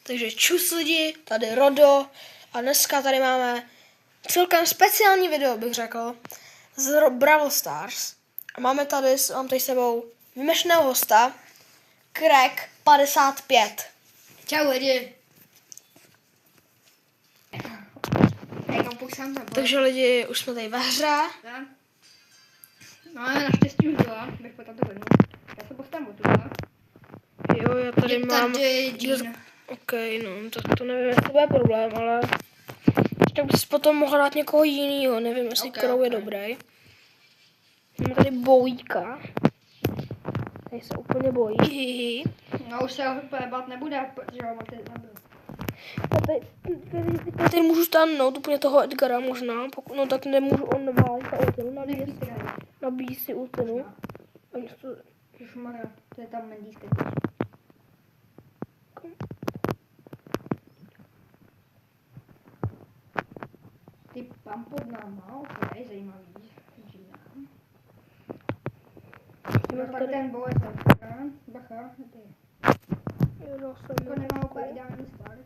Takže čus lidi, tady Rodo a dneska tady máme celkem speciální video, bych řekl, z Brawl Stars. A mám tady s sebou vymešeného hosta, Crack 55. Čau lidi. Takže lidi, už jsme tady ve hře. No ale naštěstí už byla, bych po tato hodinu. Já se postavím tu. Jo, já tady mám... OK, no, to nevím, jestli to bude problém, ale... Tak bys potom mohl dát někoho jinýho, nevím, jestli Crow je dobrý. Mám tady Bojíka. Tady se úplně bojí. No už se ho úplně bát nebude, protože ho máte zabil. Tady můžu stáhnout úplně toho Edgara možná, no tak nemůžu, on nemá ultinu, nabíjí si ultinu. Ježmarja, to je tam mendíska. Ty pam pod náma, ok, zajímavý. No tak ten boj je bacha, ty. To nemá úplně ideální start.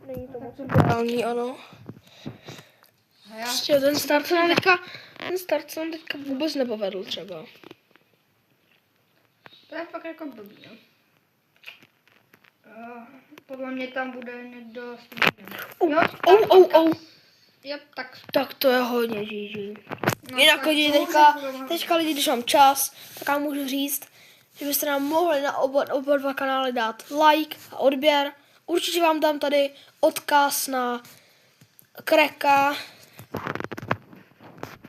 Není to moc ideální, ano. Prostě ten start se nám teďka vůbec nepovedl třeba. To je fakt jako blbý, no. Podle mě tam bude někdo s tím. Jo, tak. Tak to je hodně GG. No, Jinak lidi, teďka lidi, když mám čas, tak já můžu říct, že byste nám mohli na oba dva kanály dát like a odběr. Určitě vám dám tady odkaz na Cracka,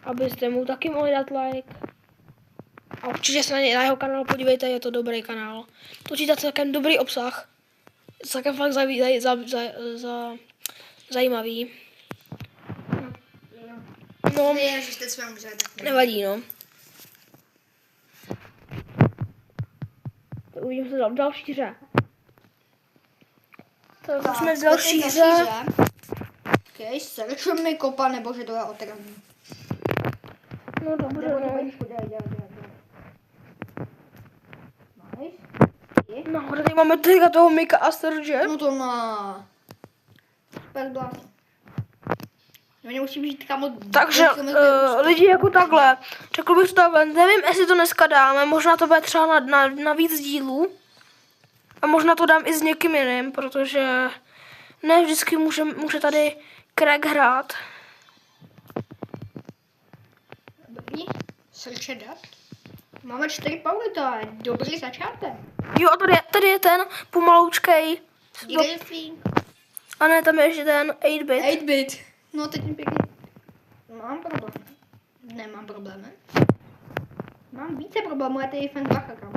abyste mu taky mohli dát like. A určitě se na jeho kanál podívejte, je to dobrý kanál. Točí celkem dobrý obsah. Celkem fakt zajímavý. No, nevadí, no. Uvidíme se v další hře. Tak jsme v další hře. Okay, selekšuj mi kopa, nebo že to je otravný. No dobře, no. Nice. No, tady máme teďka toho Mika a Surge. No to má. Super blast. Mě musí být kamo. Takže lidi jako takhle, řekl bych to takhle, nevím, jestli to dneska dáme, možná to bude třeba na víc dílů. A možná to dám i s někým jiným, protože ne vždycky může tady Crack hrát. Dobrý, srče dat. Máme 4 pauly, to je dobrý začátek. Jo, a tady je ten pomaloučkej. A ne, tam je ještě ten 8-bit. 8-bit. No teď mi pěkně. Mám problém. Nemám problémy. Mám více problémů, a ty je fan bacha, kam.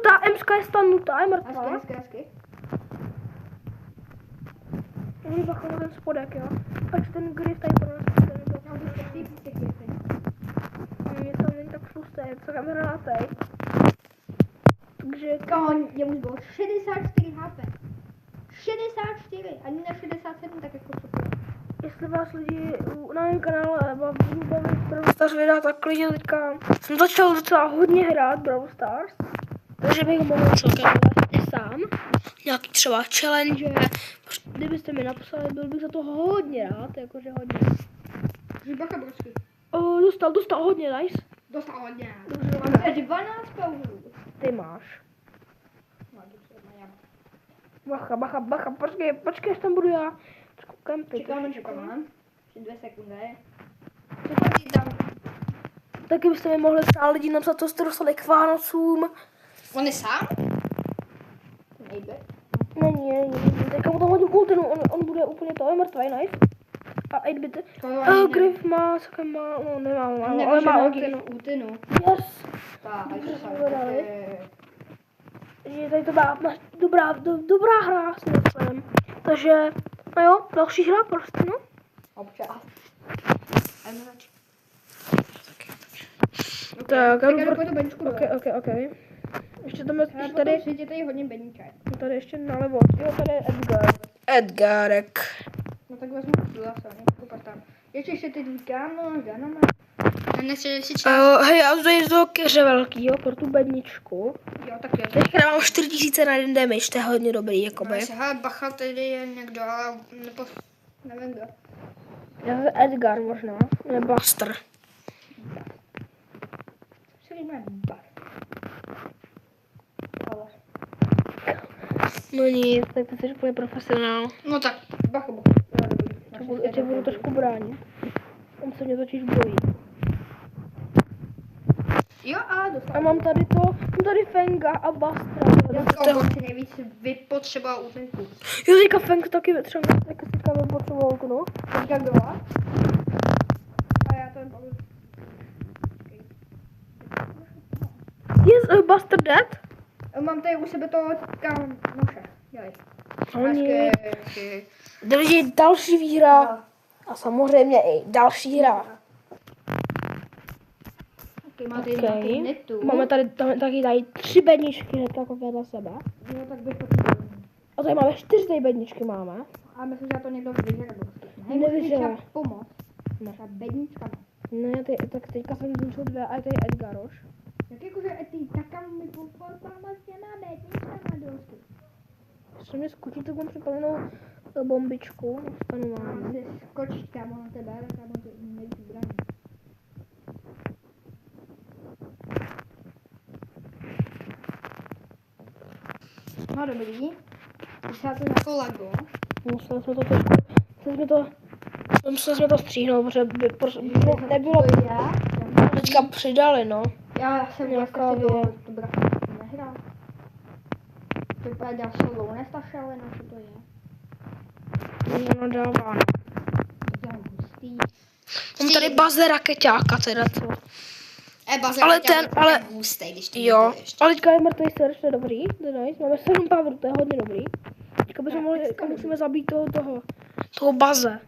Ta Mska je stanutá, je mrtvá. Hezky. Je bacha na ten spodek, jo. Pač ten Griff tady pro nás. Mě to není tak tlusté, co kamerátej. Takže Je už bylo 64 HP. 64, ani na 67, tak jako super. jestli vás lidi na mém kanále budu bavit Brawl Stars videa, tak lidi teďka jsem začal docela hodně hrát Brawl Stars, takže bych mohl celkem hrát i sám. Nějaký třeba challenge, kdybyste mi napsali, byl bych za to hodně rád, jakože hodně. Bacha brožky. Dostal hodně, nice. Dostal hodně. Máme 12 pauzů. Ty máš. Bacha, počkej, až tam budu já. Čekáme. 2 sekundy. Taky byste mi mohli třeba lidi napsat, co jste dostali k Vánocům. On je sám? Nejde. Není. Teďka mu tam hodím ultinu, on bude úplně to, je mrtvý, nice. A 8-bit. Griff má, no nemá, ale má ultinu. Yes. Je tady to dobrá hra s myslím. Takže, no jo, další hra prostě, no. Občas. Tak, ok. Ještě tam je tady hodně beníček. Tady ještě nalevo. Jo, tady je Edgarek. No tak vezmu zase, tam. Ještě ty dvíka, no, Ganama. A nechci si část. Hej, já tady do keře velkýho pro tu bedničku. Jo, tak jo. Teďka mám 4000 na jeden damage, to je hodně dobrý, jakoby. Hele, bacha, tady je někdo, ale nevím kdo. Edgar možná, nebo Buster. Co jmenuje Bach? No nic, tak ty jsi úplně profesionál. No tak, bacha. Tě budu trošku bránit. On se mě totiž bojí. Jo, ale dostal. A mám tady Fenga a Bastra. Jako on si nejvíc vypotřeboval útenku. Jo, teďka Feng taky teďka vypotřeboval to, no. Teďka kdo? A já to nepamatuji. Je Buster dead? Mám tady u sebe toho noše. Dělej. Oni. Takže další výhra. A samozřejmě i další hra. Máte Okay. netu. Máme tady 3 bedničky hnedka jako vedle sebe. No tak bych to. A tady máme 4 bedničky máme. A myslím, že to někdo vyžere. Nevyžere. Pomoc. Ne. Třeba bednička. Ne, tak teďka jsem zničil 2 a tady Edgaroš. Jak jakože ty takam mi popolpáma s těma bedničkama dostu. Když mě skočí, tak mám připravenou bombičku. Dostanu vám. Máte skočit kámo na tebe, ale kámo to nejvíc zbraní. No dobrý. Už já to jako lago. Museli jsme to trošku, museli jsme to stříhnout, protože nebylo, teďka přidali, no. Já jsem Nějaká vlastně věc. to brachu nehrál. To úplně dal solou, nestašel, na co to je. No, dává, no. To je hustý. Mám tady baze rakeťáka, teda co. Baze Ale ale, hustý, když to jo, ještě. ale teďka je mrtvý search, to je dobrý, to je nice. Máme 7 power, to je hodně dobrý. Teďka bychom mohli, musíme zabít toho baze.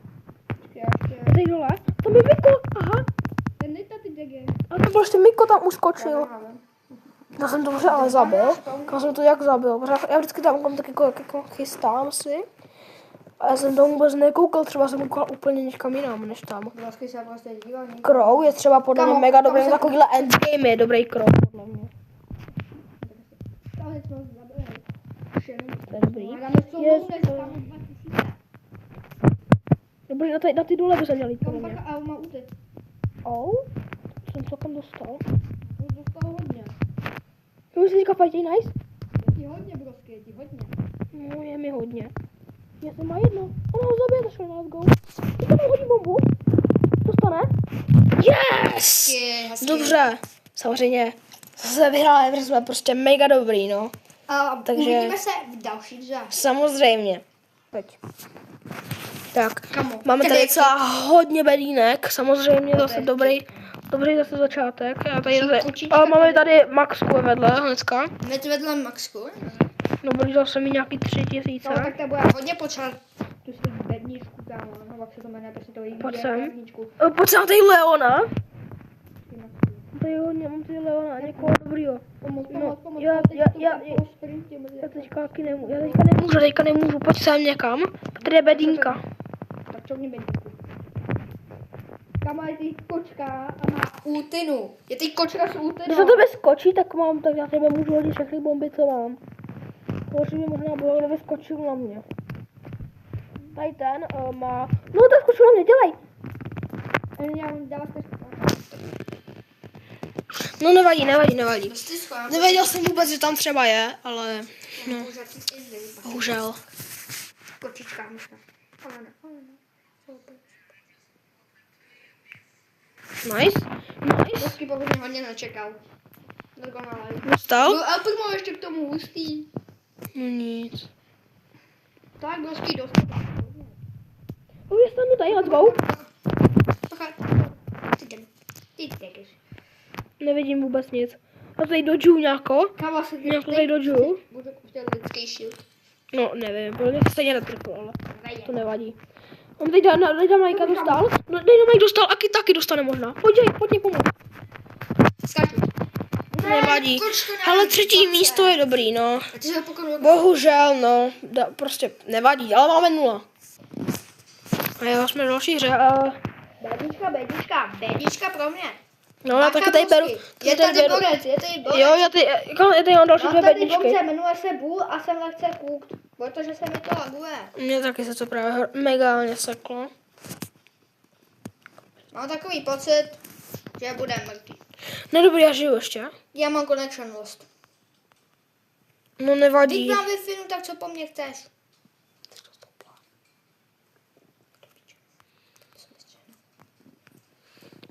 Je tady dole, tam je Miko, aha. Ten nejta ty dege. A to prostě Miko tam uskočil. Já jsem to možná ale zabil. Já jsem to jak zabil, protože já vždycky tam tak jako chystám si. A já jsem tam vůbec nekoukal, třeba jsem koukal úplně někam jinam, než tam. Vždycky se prostě díval. Crow je třeba podle mě Kamo, mega tam dobrý, jsem- takovýhle endgame je dobrý Crow, podle mě. Ale jsme ho zabili. To je dobrý. Dáme solou, než to- tam 2000. Dobrý, na ty dole by se měl jít, podle Kam mě. pak a má útek. Oh, jsem celkem dostal. Už dostal hodně. Jo, si teďka fajtí nice? Je ti hodně, brosky, je ti hodně. No, je mi hodně. Já jsem má jedno. Ona ho zabije, zašel, let's go. Teďka tam hodí bombu. Dostane? Yes! Hezky. Dobře. Samozřejmě. Zase vyhráli, protože jsme prostě mega dobrý, no. A Takže- uvidíme se v další hře. Samozřejmě. Pojď. Tak, Kamo, máme tady tady docela hodně bedínek, samozřejmě zase je dobrý zase začátek. Já tady Určitě ale máme tak. tady Maxku vedle hnedka. Hned vedle Maxku. Dobrý, zase mi nějaký 3000. No tak to bude hodně potřebovat tu svou bedničku, kámo. No, jak se to jmenuje, prostě to Pojď sem. bedničku. Pojď sem, tady Leona. Tady hodně, mám tady Leona, někoho dobrýho. Pomoc. Já teďka nemůžu, pojď sem někam. Tady je bedínka. Tak čovni bedničku. Kámo, je teď kočka a má útinu. Je teď kočka s Když útinou. na tebe skočí, tak já tebe můžu hodit všechny bomby, co mám. Horší by možná bylo, kdyby skočil na mě. Tady ten má... No, tak skočil na mě, dělej! Já mám dát No nevadí. schválně. Nevěděl jsem vůbec, že tam třeba je, ale no, bohužel. Kočička, možná. Ale ne. Nice. Dosky pokud mě hodně nečekal. Dokonale. Dostal? No, ale pak mám ještě k tomu hustý. No nic. Tak, dosky, dosky. No, je stanu tady, let's go. Ty jdeš. Nevidím vůbec nic. A tady doju nějako. Kámo, se Nějakou tady doju. Budu chtěl lidský shield. No, nevím, podle mě se stejně netrpil, ale Vejde. to nevadí. On teď Dynamite dostal. No, Dynamite dostal a taky dostane možná. Pojď mě pomoct. Skáču. Nevadí. kočko, Ale třetí místo je dobrý, no. A ty se pokonul. Bohužel, no. Prostě nevadí, ale máme 0. A jo, jsme v další hře. Bednička pro mě. No, já taky tady beru. Je tady borec, je tady borec. Jo, já tady mám další Mám dvě tady bedničky. borce, jmenuje se Bull a jsem lehce cooked, protože se mi to laguje. Mně taky se to právě megálně seklo. Mám takový pocit, že bude mrtvý. Ne, dobrý, já žiju ještě. Já mám connection lost. No nevadí. Teď mám Wi-Fi, no tak co po mně chceš?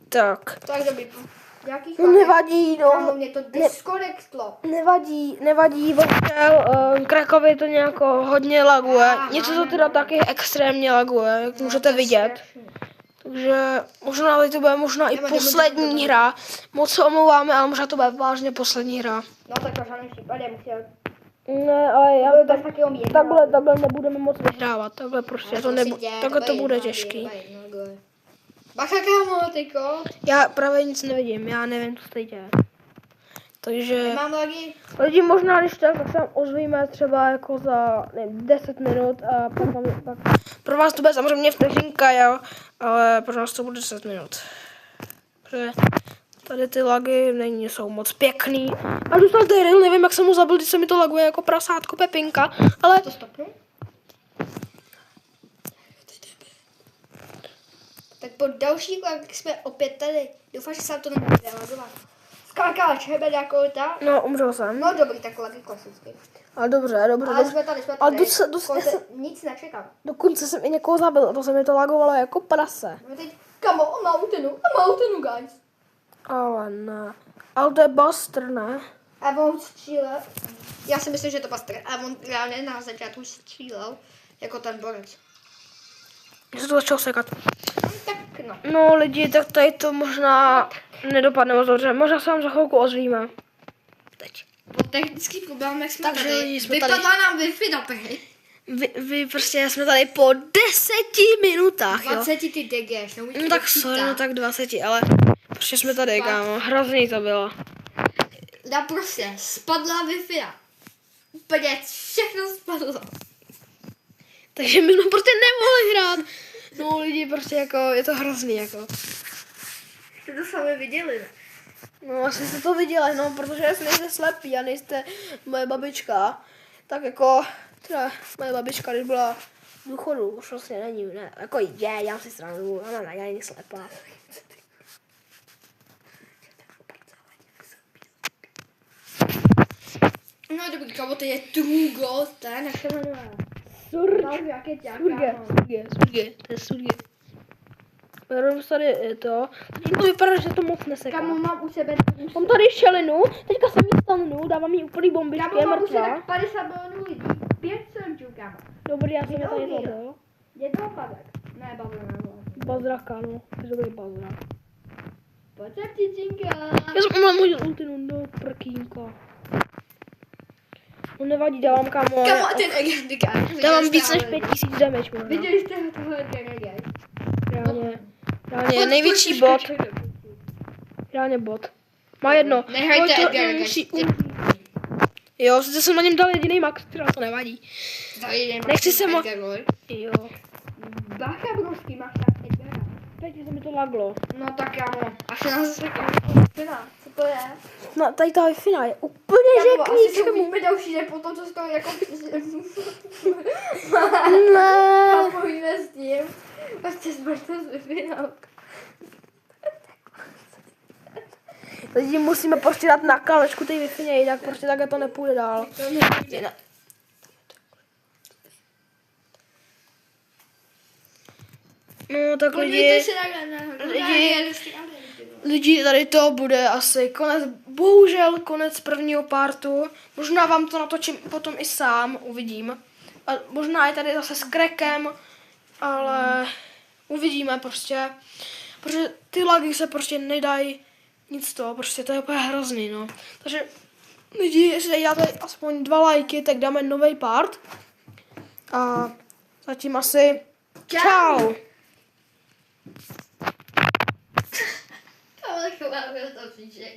Tak. Tak dobrý. Jaký No nevadí, Kámo, no. mě to disconnectlo. Nevadí, bohužel Krakově to nějak hodně laguje. Něco to teda taky extrémně laguje, jak můžete vidět. Takže možná tady to bude možná i poslední hra. Moc se omlouváme, ale možná to bude vážně poslední hra. No tak v žádném případě musím. Ne, ale já To bez taky umí. takhle nebudeme moc vyhrávat. Takhle prostě to nebude. Takhle to bude těžký. Bacha kámo, tyko. Já právě nic nevidím, já nevím, co se tady děje. Takže Nemám lagy. lidi možná, když tak se ozvíme třeba jako za 10 minut a pak pro vás to bude samozřejmě vteřinka, jo, ale pro nás to bude 10 minut. Protože tady ty lagy jsou moc pěkný. A dostal Daryl, nevím, jak jsem mu zabil, když se mi to laguje jako prasátko Pepinka, ale To stopnu. Tak po další lag jsme opět tady. Doufám, že se nám to nebude lagovat. Skákáč, hebed jako ta. no, umřel jsem. No dobrý, tak lagy klasicky. Ale dobře. Ale jsme tady. A Nic nečekám. dokonce jsem i někoho zabil, a to se mi to lagovalo jako prase. No teď, kamo, on má utenu, guys. Ale ne. Ale to je Buster, ne? A on střílel. Já si myslím, že to Buster. A on reálně na začátku střílel jako ten borec. Mě se to začalo sekat. Tak no. No lidi, tak tady to možná nedopadne moc dobře. Možná se vám za chvilku ozvíme. Teď. Po technických problémech jsme Takže tady. jsme Vypadá tady. nám Wi-Fi na prhy. Vy prostě jsme tady po 10 minutách, jo. 20 ty degeš. No tak sorry, no tak 20, ale prostě jsme tady, kámo. Hrozný to bylo. Prostě spadla Wi-Fi. Úplně všechno spadlo. Takže my jsme prostě nemohli hrát. No lidi, prostě jako, je to hrozný, jako. Jste to sami viděli, ne? No asi jste to viděli, no, protože jestli nejste slepí a nejste moje babička, tak jako, teda moje babička, když byla v důchodu, už vlastně není, ne, jako je, já si srandu, ona není slepá. No dobrý, kamo, to je True Gold, to je naše jmenuje. Surge, to je surge. Beru tady to, teď to vypadá, že to moc neseká. Kamo, mám u sebe... Mám tady šelinu, teďka jsem jí stanu, dávám jí úplný bombičky, Kamo, je mám u sebe mrtvá. 50 milionů lidí. 5 centů, kamo. Dobrý, já jsem je tady Dobrý. zabil. Je to opadek. Ne, bavlna. Bazraka, no, to je dobrý bazrak. Pojď se, ptičinka. Já jsem umel můj ultinu do prkínka. No nevadí, dávám kámo. Kamo, ten Egendikář. Dávám víc než 5000 damage možná. Viděli jste tohle Egendikář? Reálně největší bot. Reálně bot. Má jedno. Nehrajte To Edgar musí umřít. Jo, sice jsem na něm dal jediný max, třeba to nevadí. Nechci se mo... Jo. Bacha, broský, máš tak Edgara. Pěkně se mi to laglo. No tak kámo, až na zase co to je? No, tady ta Wi-Fi je úplně Kámo, že asi k si ničemu. uvidíme další, že potom, co z toho jako... Ne. A pojďme s tím. Prostě zberte z Wi-Fi. Lidi musíme prostě dát na kalečku té Wi-Fi, jinak prostě takhle to nepůjde dál. No tak lidi, tady to bude asi konec, bohužel konec prvního partu. Možná vám to natočím potom i sám, uvidím. A možná i tady zase s Krekem, ale uvidíme prostě. Protože ty lagy se prostě nedají nic z toho, prostě to je úplně hrozný, no. Takže lidi, jestli dáte aspoň 2 lajky, tak dáme nový part. A zatím asi čau. Ale chová, to příště.